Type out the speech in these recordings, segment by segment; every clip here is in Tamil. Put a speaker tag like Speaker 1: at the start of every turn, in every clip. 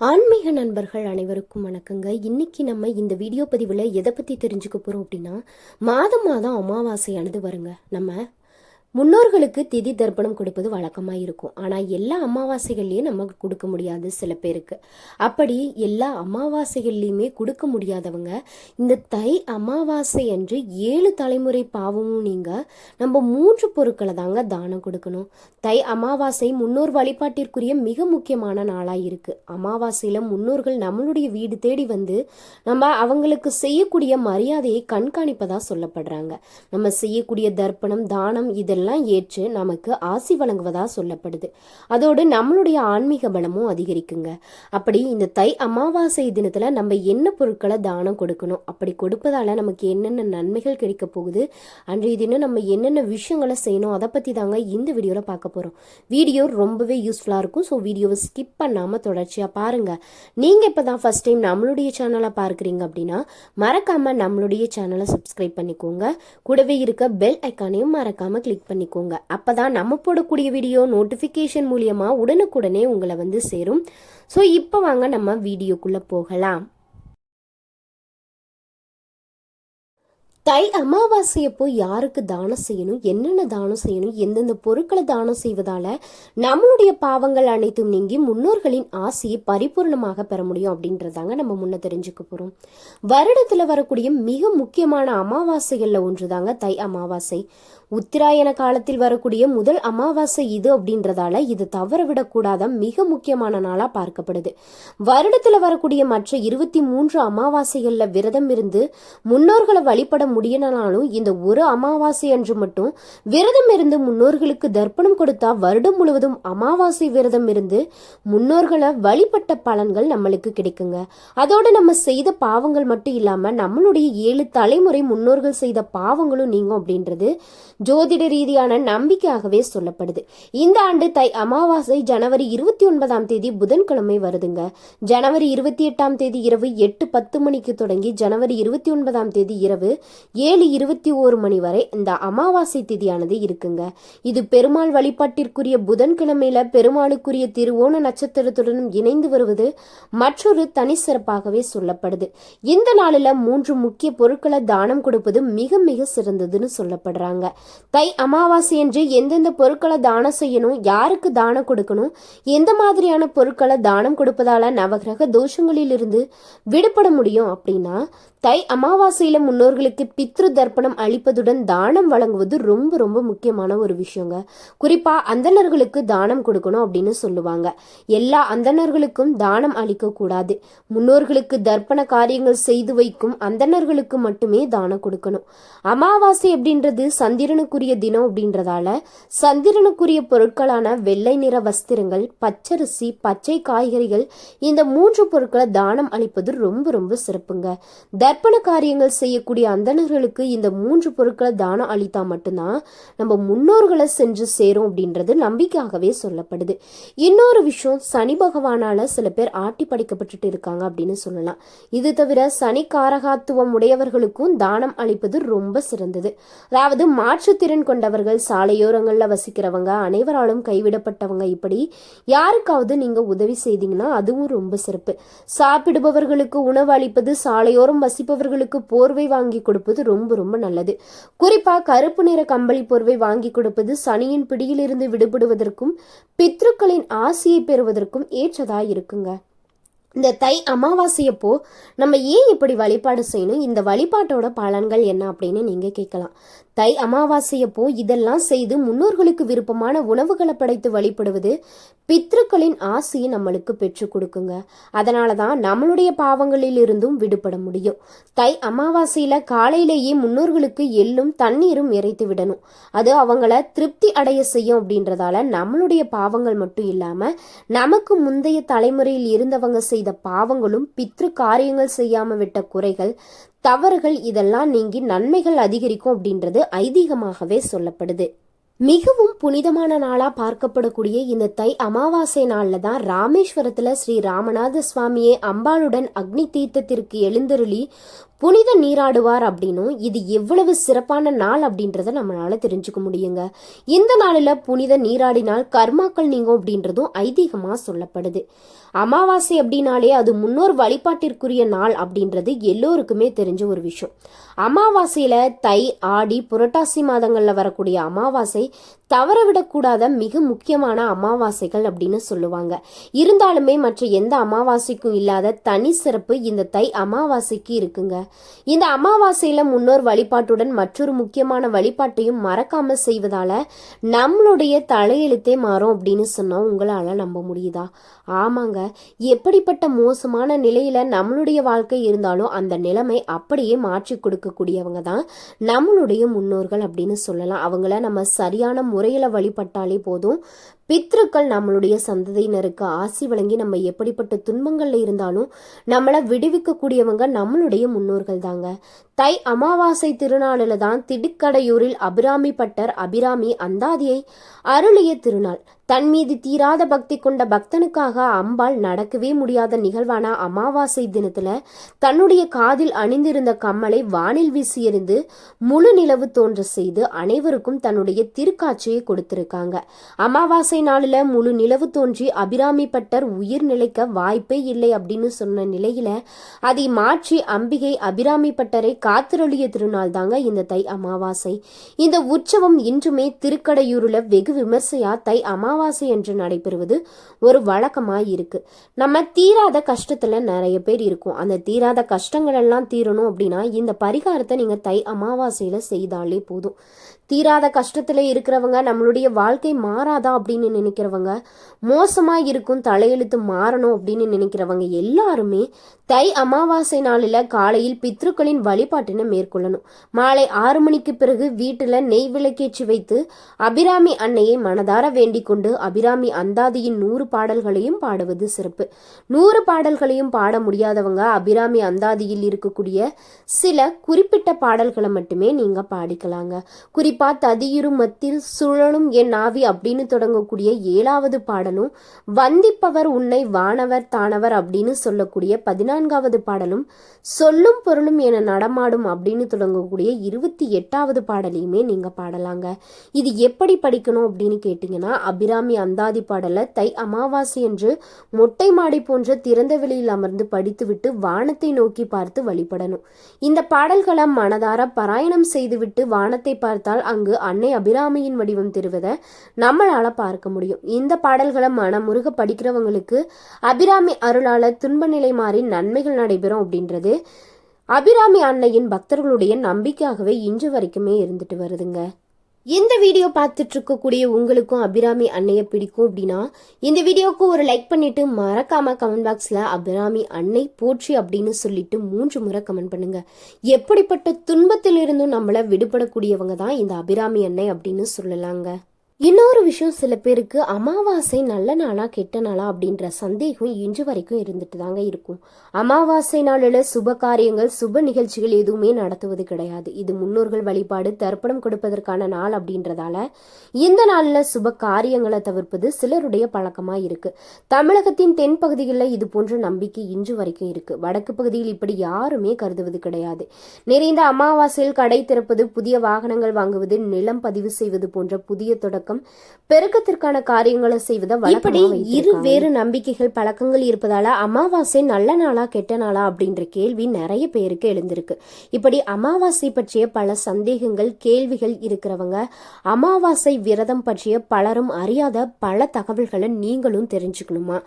Speaker 1: ஆன்மீக நண்பர்கள் அனைவருக்கும் வணக்கங்க. இன்னைக்கு நம்ம இந்த வீடியோ பதிவில் எதை பற்றி தெரிஞ்சுக்க போகிறோம் அப்படின்னா, மாதம் மாதம் அமாவாசையானது வருங்க. நம்ம முன்னோர்களுக்கு திதி தர்ப்பணம் கொடுப்பது வழக்கமாக இருக்கும். ஆனால் எல்லா அமாவாசைகள்லையும் நம்ம கொடுக்க முடியாது சில பேருக்கு. அப்படி எல்லா அமாவாசைகள்லையுமே கொடுக்க முடியாதவங்க இந்த தை அமாவாசை அன்று 7 தலைமுறை பாவமும் நீங்க நம்ம 3 பொருட்களை தாங்க தானம் கொடுக்கணும். தை அமாவாசை முன்னோர் வழிபாட்டிற்குரிய மிக முக்கியமான நாளாக இருக்கு. அமாவாசையில் முன்னோர்கள் நம்மளுடைய வீடு தேடி வந்து நம்ம அவங்களுக்கு செய்யக்கூடிய மரியாதையை கண்காணிப்பதா சொல்லப்படுறாங்க. நம்ம செய்யக்கூடிய தர்ப்பணம் தானம் இதெல்லாம் ஏற்று நமக்கு ஆசி வழங்குவதா சொல்லப்படுது. அதோடு நம்மளுடைய ஆன்மீக பலமும் அதிகரிக்குங்க. அப்படி இந்த தை அமாவாசை தினத்துல நம்ம என்ன பொருட்களை தானம் கொடுக்கணும், அப்படி கொடுப்பதால நமக்கு என்னென்ன நன்மைகள் கிடைக்க போகுது, அன்றைய தினம் நம்ம என்னென்ன விஷயங்களை செய்யணும், அதை பத்தி தாங்க இந்த வீடியோல பார்க்க போறோம். வீடியோ ரொம்பவே யூஸ்ஃபுல்லா இருக்கும். ஸோ வீடியோவை ஸ்கிப் பண்ணாம தொடர்ச்சியா பாருங்க. நீங்க இப்பதான் ஃபர்ஸ்ட் டைம் நம்மளுடைய சேனலை பார்க்குறீங்க அப்படின்னா மறக்காம நம்மளுடைய சேனலை சப்ஸ்கிரைப் பண்ணிக்கோங்க. கூடவே இருக்க பெல் ஐக்கானையும் மறக்காம கிளிக் பண்ணிக்கோங்க. அப்பதான் நம்ம போடக்கூடிய வீடியோ நோட்டிபிகேஷன் மூலியமா உடனுக்குடனே உங்களை வந்து சேரும். ஸோ இப்போ வாங்க நம்ம வீடியோக்குள்ள போகலாம். தை அமாவாசையப்போ யாருக்கு தானம் செய்யணும், என்னென்ன தானம் செய்யணும், எந்தெந்த பொருட்களை தானம் செய்வதால நம்மளுடைய பாவங்கள் அனைத்தும் நீங்கி முன்னோர்களின் ஆசையை பரிபூர்ணமாக பெற முடியும் அப்படின்றதாங்க நம்ம முன்ன தெரிஞ்சுக்க போறோம். வருடத்துல வரக்கூடிய மிக முக்கியமான அமாவாசைகள்ல ஒன்றுதாங்க தை அமாவாசை. உத்திராயண காலத்தில் வரக்கூடிய முதல் அமாவாசை இது அப்படின்றதால இது தவற விடக்கூடாத மிக முக்கியமான நாளா பார்க்கப்படுது. வருடத்துல வரக்கூடிய மற்ற 23 அமாவாசைகள்ல விரதம் இருந்து முன்னோர்களை வழிபட முடியனாலும் இந்த ஒரு அமாவாசை அன்று மட்டும் விரதம் இருந்து முன்னோர்களுக்கு தர்ப்பணம் கொடுத்தா வருடம் முழுவதும் அமாவாசை விரதம் இருந்து முன்னோர்களை வழிபட்ட பலன்கள் நம்மளுக்கு கிடைக்குங்க. அதோட நம்ம செய்த பாவங்கள் மட்டும் இல்லாம நம்மளுடைய 7 தலைமுறை முன்னோர்கள் செய்த பாவங்களும் நீங்கும் அப்படின்றது ஜோதிட ரீதியான நம்பிக்கையாகவே சொல்லப்படுது. இந்த ஆண்டு தை அமாவாசை ஜனவரி 29ஆம் தேதி புதன்கிழமை வருதுங்க. ஜனவரி 28ஆம் தேதி இரவு 8:10 மணிக்கு தொடங்கி ஜனவரி 29ஆம் தேதி இரவு 7:21 மணி வரை இந்த அமாவாசை திதியானது இருக்குங்க. இது பெருமாள் வழிபாட்டிற்குரிய புதன்கிழமையில பெருமாளுக்குரிய திருவோண நட்சத்திரத்துடன் இணைந்து வருவது மற்றொரு தனி சிறப்பாகவே சொல்லப்படுது. இந்த நாளில் 3 முக்கிய பொருட்களை தானம் கொடுப்பது மிக மிக சிறந்ததுன்னு சொல்லப்படுறாங்க. தை அமாவாசை என்று எந்தெந்த பொருட்களை தானம் செய்யணும், யாருக்கு தானம் கொடுக்கணும், எந்த மாதிரியான பொருட்களை தானம் கொடுப்பதால நவகிரக தோஷங்களில் இருந்து விடுபட முடியும் அப்படின்னா, தை அமாவாசையில முன்னோர்களுக்கு பித்ரு தர்ப்பணம் அளிப்பதுடன் தானம் வழங்குவது ரொம்ப ரொம்ப முக்கியமான ஒரு விஷயங்க. குறிப்பா அந்தணர்களுக்கு தானம் கொடுக்கணும் அப்படின்னு சொல்லுவாங்க. எல்லா அந்தணர்களுக்கும் தானம் அளிக்க கூடாது. முன்னோர்களுக்கு தர்ப்பண காரியங்கள் செய்து வைக்கும் அந்தணர்களுக்கு மட்டுமே தானம் கொடுக்கணும். அமாவாசை அப்படின்றது சந்திரனுக்குரிய தினம் அப்படின்றதால சந்திரனுக்குரிய பொருட்களான வெள்ளை நிற வஸ்திரங்கள், பச்சரிசி, பச்சை காய்கறிகள் இந்த 3 பொருட்களை தானம் அளிப்பது ரொம்ப ரொம்ப சிறப்புங்க. தர்ப்பண காரியங்கள் செய்யக்கூடிய அந்தணர்களுக்கு இந்த 3 பொருட்களை தானம் அளித்தா மட்டும்தான் நம்ம முன்னோர்களை சென்று சேரும் அப்படின்றது நம்பிக்கையாகவே சொல்லப்படுது. இன்னொரு விஷயம், சனி பகவானால சில பேர் ஆட்டி படைக்கப்பட்டு இருக்காங்க அப்படின்னு சொல்லலாம். இது தவிர சனி காரகாத்துவம் உடையவர்களுக்கும் தானம் அளிப்பது ரொம்ப சிறந்தது. அதாவது மாற்றுத்திறன் கொண்டவர்கள், சாலையோரங்கள்ல வசிக்கிறவங்க, அனைவராலும் கைவிடப்பட்டவங்க, இப்படி யாருக்காவது நீங்க உதவி செய்தீங்கன்னா அதுவும் ரொம்ப சிறப்பு. சாப்பிடுபவர்களுக்கு உணவு அளிப்பது, சாலையோரம் வசிப்பவர்களுக்கு போர்வை வாங்கி கொடுப்பது ரொம்ப ரொம்ப நல்லது. குறிப்பா கருப்பு நிற கம்பளி போர்வை வாங்கி கொடுப்பது சனியின் பிடியிலிருந்து விடுபடுவதற்கும் பித்ருக்களின் ஆசியை பெறுவதற்கும் ஏற்றதா இருக்குங்க. இந்த தை அமாவாசையப்போ நம்ம ஏன் இப்படி வழிபாடு செய்யணும், இந்த வழிபாட்டோட பலன்கள் என்ன அப்படின்னு நீங்க கேட்கலாம். தை அமாவாசையப்போ இதெல்லாம் செய்து முன்னோர்களுக்கு விருப்பமான உணவுகளை படைத்து வழிபடுவது பித்ருக்களின் ஆசையை நம்மளுக்கு பெற்று கொடுக்குங்க. அதனாலதான் நம்மளுடைய பாவங்களில் இருந்தும் விடுபட முடியும். தை அமாவாசையில காலையிலேயே முன்னோர்களுக்கு எள்ளும் தண்ணீரும் இறைத்து விடணும். அது அவங்கள திருப்தி அடைய செய்யும் அப்படின்றதால நம்மளுடைய பாவங்கள் மட்டும் இல்லாம நமக்கு முந்தைய தலைமுறையில் இருந்தவங்க செய்த பாவங்களும் பித்ரு காரியங்கள் செய்யாம விட்ட குறைகள் தவறுகள் இதெல்லாம் நீங்கி நன்மைகள் அதிகரிக்கும் அப்படின்றது ஐதீகமாகவே சொல்லப்படுது. மிகவும் புனிதமான நாளா பார்க்கப்படக்கூடிய இந்த தை அமாவாசை நாள்ல தான் ராமேஸ்வரத்துல ஸ்ரீ ராமநாத சுவாமியே அம்பாளுடன் அக்னி தீர்த்தத்திற்கு எழுந்தருளி புனித நீராடுவார் அப்படின்னும் இது எவ்வளவு சிறப்பான நாள் அப்படின்றத நம்மளால தெரிஞ்சுக்க முடியுங்க. இந்த நாளில் புனித நீராடினால் கர்மாக்கள் நீங்கும் அப்படின்றதும் ஐதீகமா சொல்லப்படுது. அமாவாசை அப்படின்னாலே அது முன்னோர் வழிபாட்டிற்குரிய நாள் அப்படின்றது எல்லோருக்குமே தெரிஞ்ச ஒரு விஷயம். அமாவாசையில தை, ஆடி, புரட்டாசி மாதங்கள்ல வரக்கூடிய அமாவாசை தவறவிடக்கூடாத மிக முக்கியமான அமாவாசைகள் அப்படின்னு சொல்லுவாங்க. இருந்தாலுமே மற்ற எந்த அமாவாசைக்கும் இல்லாத தனி சிறப்பு இந்த தை அமாவாசைக்கு இருக்குங்க. இந்த அமாவாசையில முன்னோர் வழிபாட்டுடன் மற்றொரு முக்கியமான வழிபாட்டையும் மறக்காம செய்வதால நம்மளுடைய தலையெழுத்தே மாறும் அப்படின்னு சொன்னா உங்களால நம்ப முடியுதா? ஆமாங்க, எப்படிப்பட்ட மோசமான நிலையில நம்மளுடைய வாழ்க்கை இருந்தாலும் அந்த நிலைமை அப்படியே மாற்றி கொடுக்கக்கூடியவங்க தான் நம்மளுடைய முன்னோர்கள் அப்படின்னு சொல்லலாம். அவங்கள நம்ம சரியான முறையில வழிபட்டாலே போதும். பித்ருக்கள் நம்மளுடைய சந்ததியினருக்கு ஆசி வழங்கி நம்ம எப்படிப்பட்ட துன்பங்கள்ல இருந்தாலும் நம்மளை விடுவிக்க கூடியவங்க நம்மளுடைய முன்னோர்கள் தாங்க. தை அமாவாசை திருநாளில தான் திடுக்கடையூரில் அபிராமி பட்டர் அபிராமி அந்தாதியை அருளிய திருநாள். தன் மீது தீராத பக்தி கொண்ட பக்தனுக்காக அம்பாள் நடக்கவே முடியாத நிகழ்வான அமாவாசை தினத்துல தன்னுடைய காதில் அணிந்திருந்த கம்மலை வானில் வீசி எறிந்து முழு நிலவு தோன்ற செய்து அனைவருக்கும் தன்னுடைய திருக்காட்சியை கொடுத்திருக்காங்க. அமாவாசை நாளில முழு நிலவு தோன்றி அபிராமி பட்டர் உயிர் நிலைக்க வாய்ப்பே இல்லை அப்படின்னு சொன்ன நிலையில அதை மாற்றி அம்பிகை அபிராமி பட்டரை காத்திரொழிய திருநாள் தாங்க இந்த தை அமாவாசை. இந்த உற்சவம் இன்றுமே திருக்கடையூருல வெகு விமர்சையா தை அமாவாசை என்று நடைபெறுவது ஒரு வழக்கமாய் இருக்கு. நம்ம தீராத கஷ்டத்துல நிறைய பேர் இருக்கும். அந்த தீராத கஷ்டங்கள் எல்லாம் தீரணும் அப்படின்னா இந்த பரிகாரத்தை நீங்க தை அமாவாசையில செய்தாலே போதும். தீராத கஷ்டத்துல இருக்கிறவங்க, நம்மளுடைய வாழ்க்கை மாறாதா அப்படின்னு நினைக்கிறவங்க, மோசமா இருக்கும் தலையெழுத்து மாறணும் அப்படின்னு நினைக்கிறவங்க எல்லாருமே தை அமாவாசை நாளில காலையில் பித்ருக்களின் வழிபாட்டினை மேற்கொள்ளணும். மாலை 6 மணிக்கு பிறகு வீட்டுல நெய் விளக்கேற்றி வைத்து அபிராமி அன்னையை மனதார வேண்டிக் கொண்டு அபிராமி அந்தாதியின் 100 பாடல்களையும் பாடுவது சிறப்பு. 100 பாடல்களையும் பாட முடியாதவங்க அபிராமி அந்தாதியில் இருக்கக்கூடிய சில குறிப்பிட்ட பாடல்களை மட்டுமே நீங்க பாடிக்கலாங்க. குறிப்பா ததியுறும் மத்தில் சுழலும் என் நாவி அப்படின்னு தொடங்கக்கூடிய 7வது பாடலும், வந்திப்பவர் உன்னை வானவர் தானவர் அப்படின்னு சொல்லக்கூடிய 14வது பாடலும், சொல்லும் பொருளும் என நடமாடும் அப்படின்னு தொடங்கக்கூடிய 28வது பாடலையுமே நீங்க பாடலாங்க. இது எப்படி படிக்கணும் அப்படின்னு கேட்டீங்கன்னா, அபிராமி அந்தாதி பாடலை தை அமாவாசை என்று மொட்டை மாடி போன்ற திறந்த வெளியில் அமர்ந்து படித்துவிட்டு வானத்தை நோக்கி பார்த்து வழிபடணும். இந்த பாடல்களை மனதார பாராயணம் செய்துவிட்டு வானத்தை பார்த்தால் அங்கு அன்னை அபிராமியின் வடிவம் தெரிவதை நம்மளால பார்க்க முடியும். இந்த பாடல்களை மனமுருக படிக்கிறவங்களுக்கு அபிராமி அருளால துன்ப நிலை மாறி நன்மைகள் நடைபெறும் அப்படின்றது அபிராமி அன்னையின் பக்தர்களுடைய நம்பிக்கையாகவே இன்று வரைக்குமே இருந்துட்டு வருதுங்க. இந்த வீடியோ பார்த்துட்டு இருக்கக்கூடிய உங்களுக்கும் அபிராமி அன்னையை பிடிக்கும் அப்படின்னா இந்த வீடியோவுக்கு ஒரு லைக் பண்ணிட்டு மறக்காம கமெண்ட் பாக்ஸ்ல அபிராமி அன்னை போற்றி அப்படின்னு சொல்லிட்டு 3 முறை கமெண்ட் பண்ணுங்க. எப்படிப்பட்ட துன்பத்திலிருந்தும் நம்மள விடுபடக்கூடியவங்க தான் இந்த அபிராமி அன்னை அப்படின்னு சொல்லலாங்க. இன்னொரு விஷயம், சில பேருக்கு அமாவாசை நல்ல நாளா கெட்ட நாளா அப்படின்ற சந்தேகம் இன்று வரைக்கும் இருந்துட்டு தாங்க இருக்கும். அமாவாசை நாளில் சுப காரியங்கள் சுப நிகழ்ச்சிகள் எதுவுமே நடத்துவது கிடையாது. இது முன்னோர்கள் வழிபாடு தர்ப்பணம் கொடுப்பதற்கான நாள் அப்படின்றதால இந்த நாளில் சுப காரியங்களை தவிர்ப்பது சிலருடைய பழக்கமா இருக்கு. தமிழகத்தின் தென் பகுதிகளில் இது போன்ற நம்பிக்கை இன்று வரைக்கும் இருக்கு. வடக்கு பகுதியில் இப்படி யாருமே கருதுவது கிடையாது. நிறைந்த அமாவாசையில் கடை திறப்பது, புதிய வாகனங்கள் வாங்குவது, நிலம் பதிவு செய்வது போன்ற புதிய தொடக்கம் பெருக்கத்திற்கான காரியங்களை செய்வதை இப்படி இரு வேறு நம்பிக்கைகள் பழக்கங்கள் இருப்பதால அமாவாசை நல்ல நாளா கெட்ட நாளா அப்படின்ற கேள்வி நிறைய பேருக்கு எழுந்திருக்கு. இப்படி அமாவாசை பற்றிய பல சந்தேகங்கள் கேள்விகள் இருக்கிறவங்க அமாவாசை விரதம் பற்றிய பலரும் அறியாத பல தகவல்களை நீங்களும் தெரிஞ்சுக்கணுமா?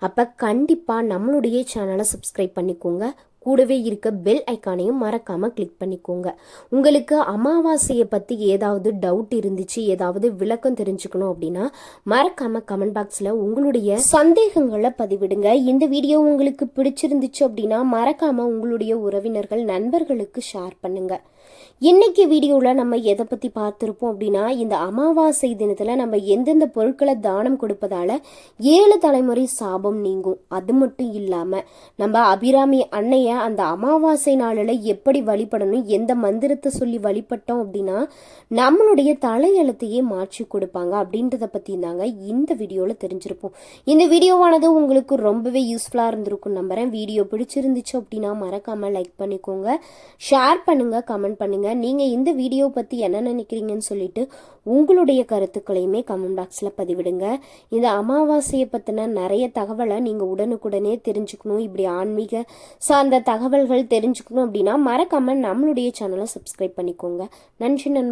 Speaker 1: அப்ப கண்டிப்பா நம்மளுடைய சேனலை சப்ஸ்கிரைப் பண்ணிக்கோங்க. கூடவே இருக்க பெல் ஐக்கானையும் மறக்காம கிளிக் பண்ணிக்கோங்க. உங்களுக்கு அமாவாசையை பத்தி ஏதாவது டவுட் இருந்துச்சு, ஏதாவது விளக்கம் தெரிஞ்சுக்கணும் அப்படின்னா மறக்காம கமெண்ட் பாக்ஸ்ல உங்களுடைய சந்தேகங்களை பதிவிடுங்க. இந்த வீடியோ உங்களுக்கு பிடிச்சிருந்துச்சு அப்படின்னா மறக்காம உங்களுடைய உறவினர்கள் நண்பர்களுக்கு ஷேர் பண்ணுங்க. இன்னைக்கு வீடியோவில் நம்ம எதை பற்றி பார்த்துருப்போம் அப்படின்னா, இந்த அமாவாசை தினத்தில் நம்ம எந்தெந்த பொருட்களை தானம் கொடுப்பதால 7 தலைமுறை சாபம் நீங்கும். அது மட்டும் இல்லாமல் நம்ம அபிராமி அன்னைய அந்த அமாவாசை நாளில் எப்படி வழிபடணும், எந்த மந்திரத்தை சொல்லி வழிபட்டோம் அப்படின்னா நம்மளுடைய தலையெழுத்தையே மாற்றி கொடுப்பாங்க அப்படின்றத பற்றி தாங்க இந்த வீடியோவில் தெரிஞ்சிருப்போம். இந்த வீடியோவானது உங்களுக்கு ரொம்பவே யூஸ்ஃபுல்லாக இருந்திருக்கும் நம்புறேன். வீடியோ பிடிச்சிருந்துச்சு அப்படின்னா மறக்காமல் லைக் பண்ணிக்கோங்க, ஷேர் பண்ணுங்கள், கமெண்ட் பண்ணுங்கள். நீங்கள் இந்த வீடியோ பற்றி என்ன நினைக்கிறீங்கன்னு சொல்லிட்டு உங்களுடைய கருத்துக்களையுமே கமெண்ட் பாக்ஸில் பதிவிடுங்க. இந்த அமாவாசையை பற்றின நிறைய தகவலை நீங்கள் உடனுக்குடனே தெரிஞ்சுக்கணும், இப்படி ஆன்மீக சார்ந்த தகவல்கள் தெரிஞ்சுக்கணும் அப்படின்னா மறக்காமல் நம்மளுடைய சேனலை சப்ஸ்கிரைப் பண்ணிக்கோங்க. நன்றி நண்பர்.